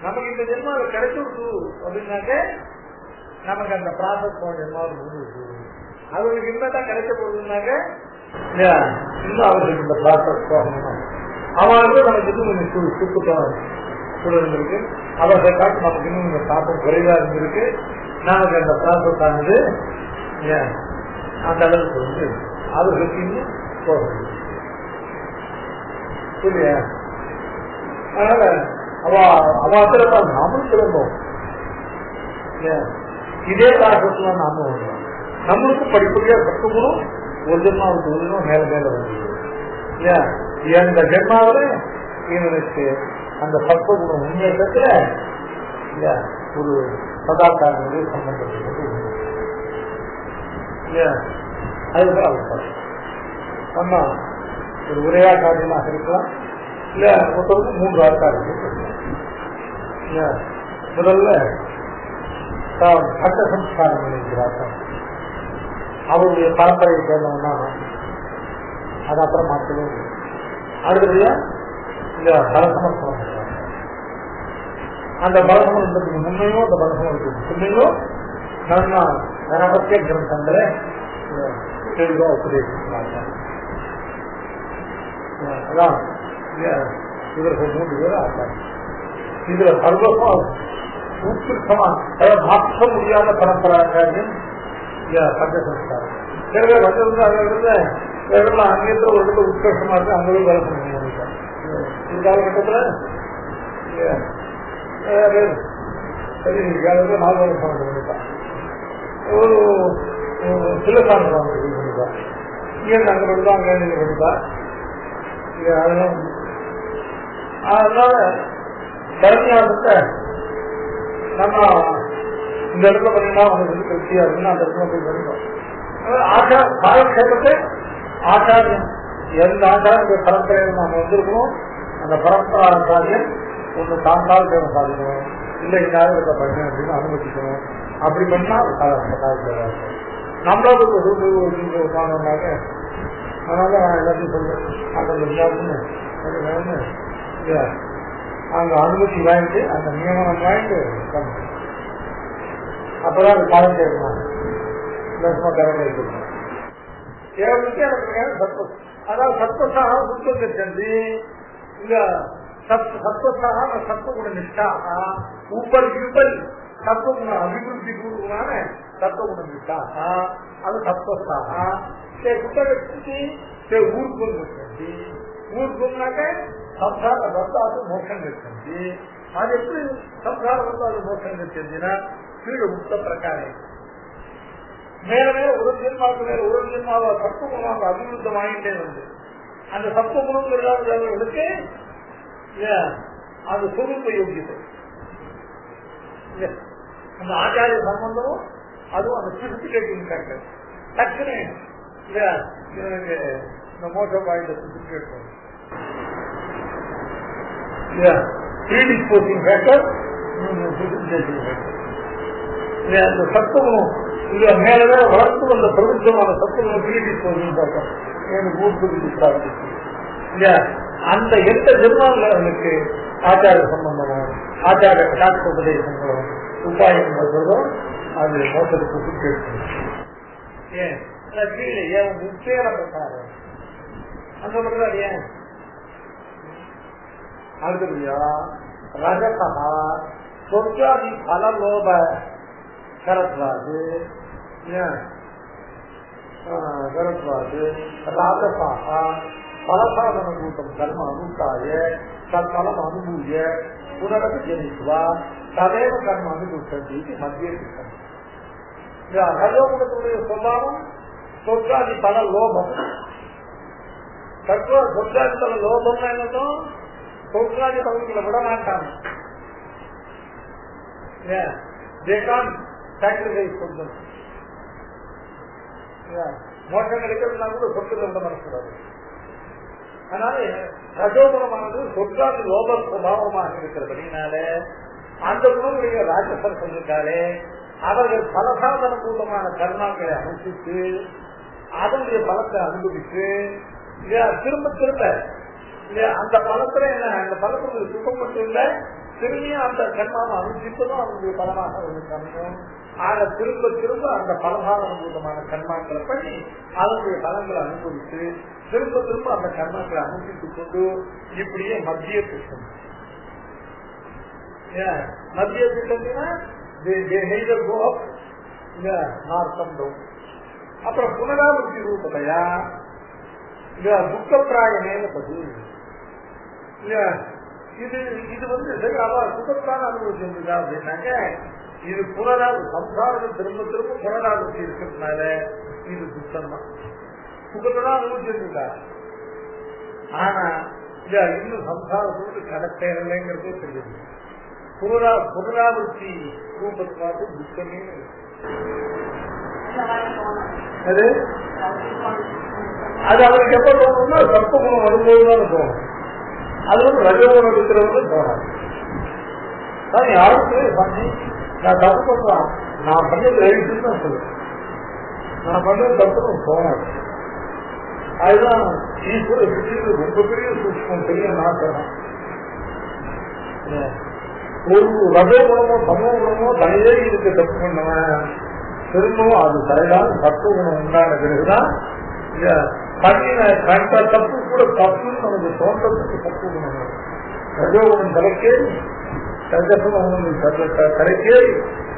நமக்கு இந்த ஜென்மாவில் கிடைச்சிருக்கு அப்படின்னாக்க நமக்கு அந்த ப்ராசஸ் ஜென்மாவில் முடிஞ்சிருக்கு. அவருக்கு இன்னதான் கிடைக்க போகுதுன்னாக்க இன்னும் அவருக்கு இந்த ப்ராசஸ் போகணும். அவனுக்கு நமக்கு இன்னும் சுத்தம் கூட இருந்திருக்கு. அவரை காட்டு நமக்கு இன்னும் இந்த ப்ராசஸ் குறைவா இருந்திருக்கு. நமக்கு அந்த ப்ராசஸ் ஆனது அந்த அளவுக்கு வந்து அவர்களுக்கு இன்னும் போக முடியும். புரியா? அதனால அவசரத்தால் நாமும் திரும்பவும் இதே காலத்துல நாம வருவோம். நம்மளுக்கு படிப்படியா கற்றுக்கணும். ஒரு ஜென்மாவுக்கு ஒரு மேல மேல வந்து இந்த ஜென்மாவில இவனுக்கு அந்த சத்துவ குணம் முன்னேற்றத்துல ஒரு சதாச்சாரங்களுடைய சம்பந்தப்பட்டது. அதுதான் அவசியம். ஆமா, ஒரு உரையாட்டாளர்களாக இருக்கலாம், இல்ல மொத்தம் 3 ஆட்டாளர்கள். முதல்ல சட்ட சம்ஸ்காரம் நினைக்கிறார்கள். அவருடைய பரம்பரையை சேர்ந்தவன்னா அது அப்புறம் மாற்றவே அடுத்தபடியா இந்த பலசமர்ப்பணம். அந்த பலசமர்ப்பணத்துக்கு முன்னையும் அந்த பலசமர்ப்பணத்துக்கு பின்னையும் நல்லா கனபத்திய கிரந்தங்களை தெளிவா உபதேசிக்கிறாங்க. அதான் இவர்கள் 3 பேர் ஆட்டாங்க. இதுல சர்வமா உத்கிருஷ்டமா மாற்ற முடியாத பரம்பராச்சாரியம் பஞ்சசம்ஸ்காரம். சில பேர் வந்திருந்தா அங்கேருந்து ஒரு இடத்துல உத்கிருஷ்டமா இருக்கு, அங்கேயும் வேலை பண்ண முடியும். இந்த காலகட்டத்தில் சரி 4 வருஷம் பண்ணிட்டான். ஒரு சிலசாமி பண்ணிட்டான். இங்கே அங்கே பண்ணிட்டா, அங்கே நீங்க பண்ணிட்டா. அதனால கருணியாசத்தை நம்ம இந்த இடத்துல பண்ணினா அவங்களுக்கு திருப்தியா இருக்குன்னு அந்த இடத்துல போய் பண்ணிட்டோம். காலக்ஷேபத்தை ஆச்சாரியம் எந்த ஆச்சாரிய பரம்பரையில் நாம வந்திருக்கணும். அந்த பரம்பரா ஆச்சாரியம் ஒன்று தாண்டால் தேவை சாதிக்கணும், இல்லை இந்த பண்ண அப்படின்னு அனுமதிக்கணும். அப்படி பண்ணா நம்மளாவது உட்கார்ந்தாங்க. அதனால நான் எல்லாத்தையும் சொல்றேன், அங்க அனுமதி வாங்கிட்டு அந்த நியமனம் வாங்கிட்டு அப்பதான் அது காலம் கேட்கணும். அதாவது சத்வசாக புத்தகத்தை செஞ்சு இங்க சத்வசாக சத்துவகுண நிஷ்டா உப்பல் கிப்பல் சத்துவகுண அபிவிருத்தி பூர்வமான சத்துவகுண நிஷ்டா அது சத்வசாக புத்தகத்துக்கு ஊர்க்குன்னு செஞ்சு ஊர்க்குன்னாக்க சம்சார வந்தாது மோட்சங்கள் செஞ்சு அது எப்படி சம்சார வந்தாது மோட்சங்கள் செஞ்சுன்னா கீழே உத்த பிரகாரம் மேல மேல ஒரு ஜென்மாவுக்கு மேல ஒரு ஜென்மாவா சத்துவகுணம் அபிவிருத்தம் வாங்கிட்டே வந்து அந்த சத்துவகுணங்களுக்கு அது சொரூப யோகியதை அந்த ஆச்சாரிய சம்பந்தமும் அதுவும் அந்த சர்டிபிகேட் கேட்க டக்குன்னு இந்த மோசம் வாய்ந்த சர்டிபிகேட் ப்ரீடிஸ்போசிங் ஃபேக்டர் அந்த சத்துவம் இது மேல மேல வளர்த்து வந்த பிரபுத்தமான சத்துவம் ப்ரீடிஸ்போசிங் ஃபேக்டர் எனக்கு ஊர்த்து இல்லையா? அந்த 8 ஜென்மங்களுக்கு ஆச்சார சம்பந்தமும் ஆச்சார சாஸ்திர உபதேசங்களும் உபாயம் வருவதும் அது மோசத்துக்கு கேட்கணும். ஏன் கீழே ஏன் முக்கிய பிரகாரம் அந்த மட்டும் ஏன் அடுத்தபடியா ரஜசா சொர்க்காதி பலலோப கரத்வாது ராஜசாக பலசாதனபூதம் கர்ம அனுஷ்டாய தற்காலம் அனுபூய புனரபி ஜனித்வா ததேவ கர்ம அனுபூஷந்தி மத்திய திட்டம். ரஜோகுணத்துடைய சுபாவம் சொர்க்காதி பல லோபம். சொர்க்காதி பல லோபம்னா என்னதும் சொர்க்காதி பகுதிகளை விட மாட்டாங்க. மோட்சம் கிடைக்கிறதுனா கூட சொர்க்கத்தை விட மனக்கூடாது. அதனால ரஜோகுணமானது சொர்க்காதி லோப சுபாவமாக இருக்கிறபடினால அந்த குணங்களுடைய ராஜசர் சொல்லிட்டாலே அவர்கள் பலசாதன பூர்வமான கர்மாக்களை அனுப்பித்து அதனுடைய பலத்தை அனுபவித்து திரும்ப திரும்ப அந்த பலத்துல என்ன அந்த பலத்துக்கு சுகம் மட்டும் இல்ல, திரும்பியும் அந்த கர்மாவை அனுப்பிப்பதும் அவனுடைய பலமாக அமையும். ஆக திரும்ப திரும்ப அந்த பலசாதன பூர்வமான கர்மாக்களை பண்ணி அதனுடைய பலங்களை அனுபவித்து திரும்ப திரும்ப அந்த கர்மாக்களை அனுப்பித்துக் கொண்டு இப்படியே மத்திய திட்டம். மத்திய திட்டத்தினா நார்த்தம் அப்புறம் புனராவர்த்தி ரூபத்தையா இல்ல துக்கப்பிராயமேன பதி இல்ல இது சரி அவ சுகத்தான அனுபவிச்சிருந்தா அப்படின்னாக்க இது சம்சாரத்தை திரும்ப திரும்ப புனராவர்த்தி இருக்கிறதுனால இது துக்கம் தான். சுகத்தான் அனுபவிச்சிருந்தா ஆனா இன்னும் சம்சாரத்தோடு கடத்தேறலைங்கிறதே தெரியுது. புனராவர்த்தி ரூபத்தை பார்த்து துக்கமே அது அவருக்கு எப்ப தோணும்னா சர்ப்ப குணம் வரும்போதுதான் தோணும். அது ரஜகுணம் இருக்கிறவங்க தோணும். யாருக்கு பண்ணி நான் தப்பு பண்றான் நான் பண்ணது ரைட்டுன்னு தான் சொல்லுவேன். நான் பண்ணது தப்புன்னு தோணாது. அதுதான் ஈஸ்வர சுற்றிக்கு ரொம்ப பெரிய சூட்சம் பெரிய நாட்டம். ஒரு ரஜகுணமோ சமூக குணமோ தனியே இதுக்கு தப்பு பண்ணுவேன் திரும்பவும் அது சரிதான் தப்பு குணம் உண்டான பிறகுதான் பண்ணின கண்ட தப்பு கூட தப்புன்னு நமக்கு தோன்றதுக்கு தப்பு குணம் ரஜோகுணம் தலைக்கே தலைக்கே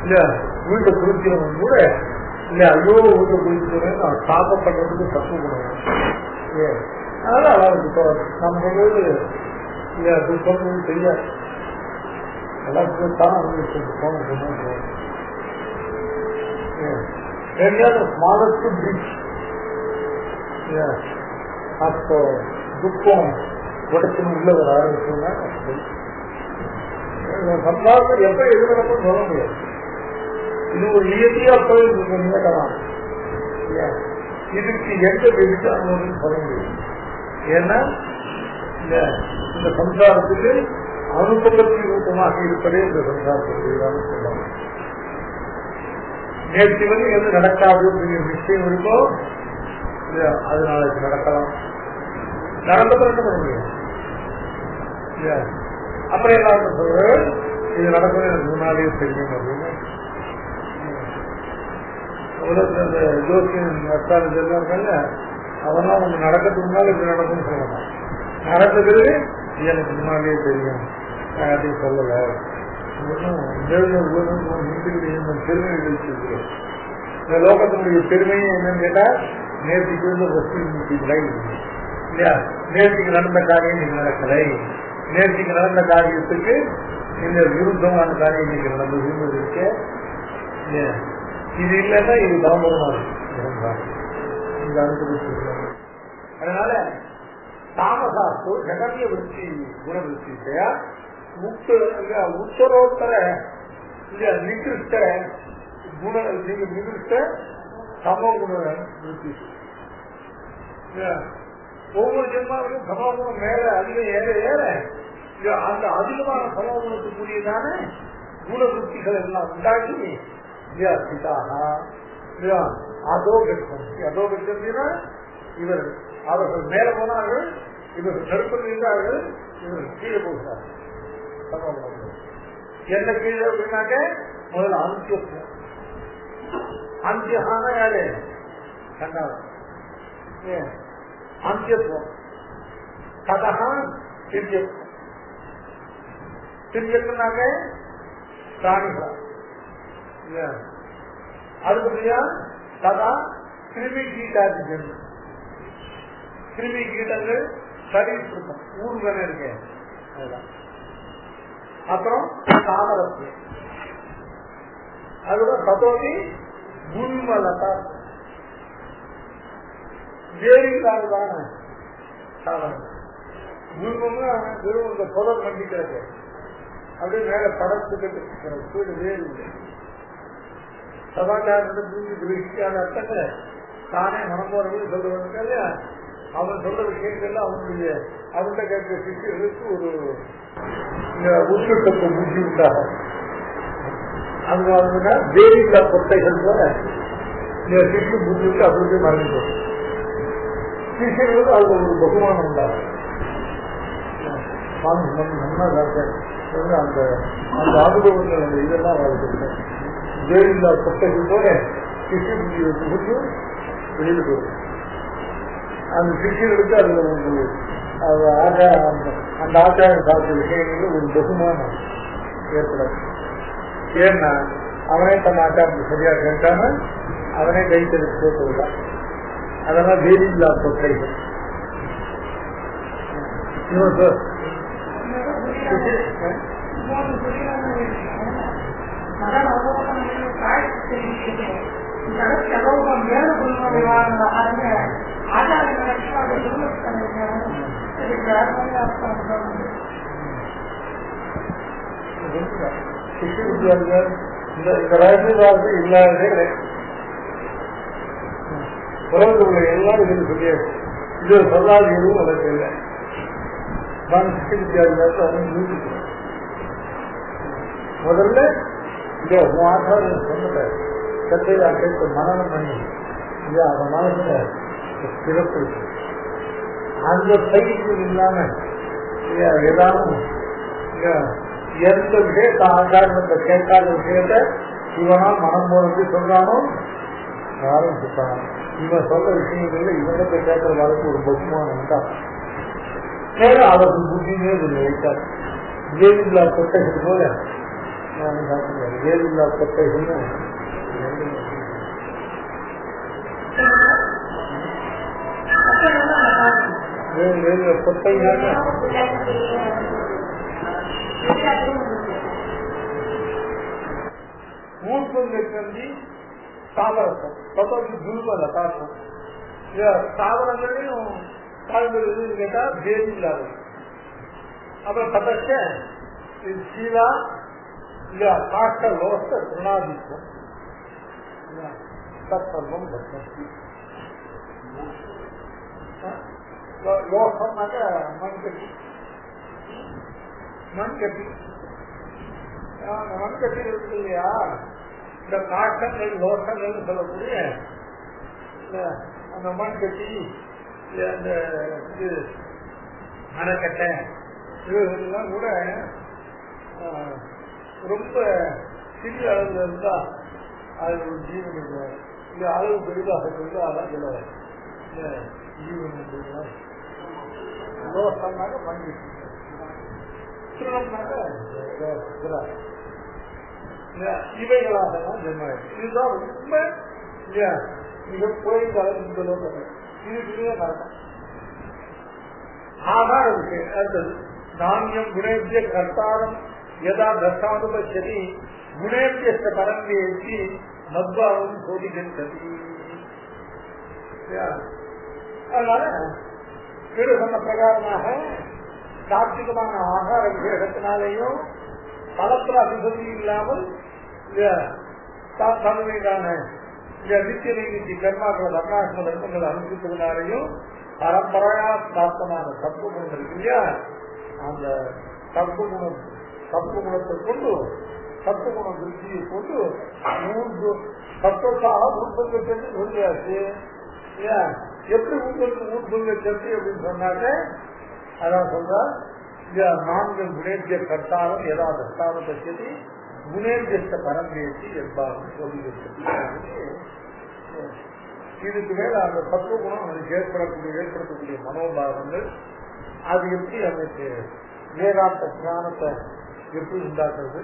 இல்ல வீட்டை குறிக்கிறவங்க கூட இல்ல ஐயோ வீட்டை குறிக்கிறவங்க நான் சாப்பிட்றதுக்கு தப்பு குணம். அதனால அவருக்கு நம்ம போது இல்ல சொல்றது தெரியாது எல்லாத்துக்கும் தான் அவங்களுக்கு தோணும். ஸ்மாலஸ்ட் பிரிட்ஜ் அப்போ துக்கம் உடச்சுன்னு உள்ள வர ஆரம்பிச்சோம்னா சம்சாரத்தை எப்ப எதிர்ப்பு சொல்ல முடியாது. இது ஒரு இயற்கையா போயிருக்கு நினைக்கலாம். இதுக்கு எந்த வெளிச்சான்னு சொல்ல முடியும். ஏன்னா இந்த சம்சாரத்துக்கு அனுபவத்தின் ரூபமாக இருப்பதே இந்த சம்சாரத்துக்கு சொல்லலாம். நேற்று எது நடக்காது அப்படிங்கிற விஷயம் இருக்கோ அது நாளைக்கு நடக்கலாம். நடந்த பிறகு பண்ண முடியும். அப்புறம் எல்லாரும் சொல்ற இது நடக்கும் எனக்கு முன்னாலேயே தெரியும் அப்படின்னு உலகத்துல ஜோசியன் அஸ்ட்ராலஜி எல்லாம் இருக்காங்க. அவெல்லாம் ஒண்ணு நடக்கிறதுக்கு முன்னாலே இப்படி நடக்கும்னு சொல்லலாம். நடந்த பிறகு எனக்கு முன்னாலேயே தெரியும் அப்படின்னு சொல்லல. பெருமை வச்சிருக்கிறோம். இந்த லோகத்தினுடைய பெருமையை என்னன்னு கேட்டா நேர்த்திக்கு இல்லையா நேர்த்திக்கு நடந்த காரியம் நீங்க நடக்கலை. நேர்த்திக்கு நடந்த காரியத்துக்கு இந்த விருத்தமான காரியம் இன்னைக்கு நடந்தது இருக்கு. இது இல்லைன்னா இது தாமதமா இருக்கு. அதனால தாமசாஸ்து ஜகன்ய விருத்தி குணவிருத்தியா உத்தரோத்தர நிகிருஷ்ட குண நிகிருஷ்ட சம குண விருத்தி. ஒவ்வொரு ஜென்மாவிலும் சமகுணம் மேல அதிகம் ஏற ஏற அந்த அதிகமான சமகுணத்துக்குரியதான குணவிருத்திகள் எல்லாம் உண்டாக்கி அதோகத்தினா இவர் அவர்கள் மேல போனார்கள், இவர்கள் கருப்பில் இருந்தார்கள், இவர்கள் கீழே போகிறார்கள். என்ன கீழே அப்படின்னாக்க முதல்ல அந்தியம். அந்தியமான யாரு கண்டாவது அந்தியத்துவம் கதகா திரியத்துவம். திரியத்துனாக்க பிராணிகளா அதுபடியா கதா கிருமி கீட்டாதி ஜென்மம். கிருமி கீட்டங்கள் சரீரம் ஊர்வன இருக்கு. அப்புறம் தாமரத்து அதுதான் சதோதி குண்மலதா வேறில்லாததான சாதனம். குண்மம்னா வெறும் இந்த புதர் மண்டிக்கிறது அப்படியே மேல படத்துக்கு வேறு இல்லை. சதாச்சாரத்தியான அர்த்தங்களை தானே மனம்போறவர்கள் சொல்றவங்க இல்லையா அவன் சொல்ற விஷயங்கள்ல அவனுடைய அவன்கிட்ட கேட்கிற சிஷியர்களுக்கு ஒரு உள்கட்டத்தை புத்தி உண்டாகும். அதனால வேறில்லா கொட்டைகள் போல இந்த சிஷிய புத்திக்கு அப்படியே மறைந்து சிஷியர்களுக்கு அதுல ஒரு பகுமானம் உண்டாகும். அந்த அந்த அனுபவங்கள் அந்த இதெல்லாம் வாழ்க்கை வேறில்லா கொட்டைகள் போல சிஷிய புத்தியை புத்தி வெளியில் போகும். அந்த சிஷியர்களுக்கு அதுல அந்த ஆச்சாரம் பார்த்த விஷயங்கள் ஒரு பகுமானம் ஏற்படாது. ஏன்னா அவனே தன் ஆச்சாரத்தை சரியா கேட்டாம அவனே கைத்தெடுத்து போட்டுவிடான். அதெல்லாம் வேதியில்லா கொட்டைகள். சிஷ்ய வித்யார்த்திகள் இந்த ரகசியவாசி இல்லாததே கிடையாது. உலகத்துடைய எல்லாம் இதுன்னு சொல்லியாச்சு. இது சொல்லாத எதுவும் உனக்கு இல்லை. நான் சிஷ்ய வித்யார்த்திகள் அவன் யூசிக்கிறேன். முதல்ல இங்க ஆச்சாரம் சொன்ன கத்தையில கேட்க மனநம் பண்ணி இல்லையா அவன் மனசுல சிறப்பு இருக்கு. அந்த சைக்கு இல்லாம இல்லையா ஏதாவது எந்த விஷயத்த ஆச்சாரத்தை கேட்காத விஷயத்த இவனால் மனம் போறது சொல்றானோ யாரும் சொல்றாங்க. இவன் சொல்ற விஷயங்கள்ல இவனத்தை கேட்கிற வாழ்க்கை ஒரு பகுமானம் உண்டா நேரம் அவருக்கு புத்தியே இல்லை வைத்தார். வேதில்லா கொட்டைகள் போல வேதில்லா கொட்டைகள் கொட்டைகள் ஊர்பங்கை கண்டி தாவரத்தம் பத்தொன்பது குருவல காரணம். தாவரங்களையும் தாழ்ந்து கேட்டா வேதி இல்லாத. அப்புறம் பதச்ச சீலா இல்லையா காட்ட லோச திருணாதிக்கம் தத்தர்வம் பத்தி லோசம்னாக்க மண்கட்டி. மண்கட்டி மண்கட்டி இருக்கு இல்லையா, இந்த காட்டங்கள் லோசங்கள் சொல்லக்கூடிய அந்த மண்கட்டி அந்த இது அணைக்கட்டை இதெல்லாம் கூட ரொம்ப சிறிய அளவுல இருந்தா அது ஒரு ஜீவன் இல்ல அளவு பெரிதாக இருந்தா அதான் சொல்ல ஜீவன் லோசம்னாக்க மண்கட்டி, இவைகளாக தான் ஜென்மாயிருக்கு. இதுதான் ரொம்ப மிக குறைந்த இந்த லோகம். இதுக்குள்ளே நடக்கும் ஆகாரம் இருக்கு. அடுத்தது நான்யம் குணேபிய கர்த்தாரம் யதா தர்ஷானுபட்சதி குணேபிய பரம்பேசி மத்வாவும் சோதிகதி. அதனால கீழே சொன்ன பிரகாரமாக சாத்விகமான ஆகார விசேஷத்தினாலேயும் பலத்துல அபிசதி இல்லாமல் தன்மையிலான நித்திய நிதி கர்மாக்கள் வர்ணாசிரம தர்மங்களை அனுப்பித்ததுனாலையும் பரம்பரையா பிராப்தமான தப்பு குணம் இருக்கு இல்லையா, அந்த தப்பு குணத்தை கொண்டு தப்பு குண திருப்தியை கொண்டு தத்துவத்தாக ஊர்பங்க சென்று சொல்லியாச்சு. எப்படி ஊர்பங்க சென்று அப்படின்னு சொன்னாக்க அதான் சொல்ற நான்கு குணேபிய கர்த்தாரம் ஏதா தஸ்தான பட்சதி குணேபியஸ்த பரம்பேசி என்பாரும் சொல்லிவிட்டு இதுக்கு மேல அந்த தத்துவ குணம் அவனுக்கு ஏற்படுத்தக்கூடிய மனோபாவங்கள் அது எப்படி அவனுக்கு வேதாந்த ஞானத்தை எப்படி உண்டாக்குறது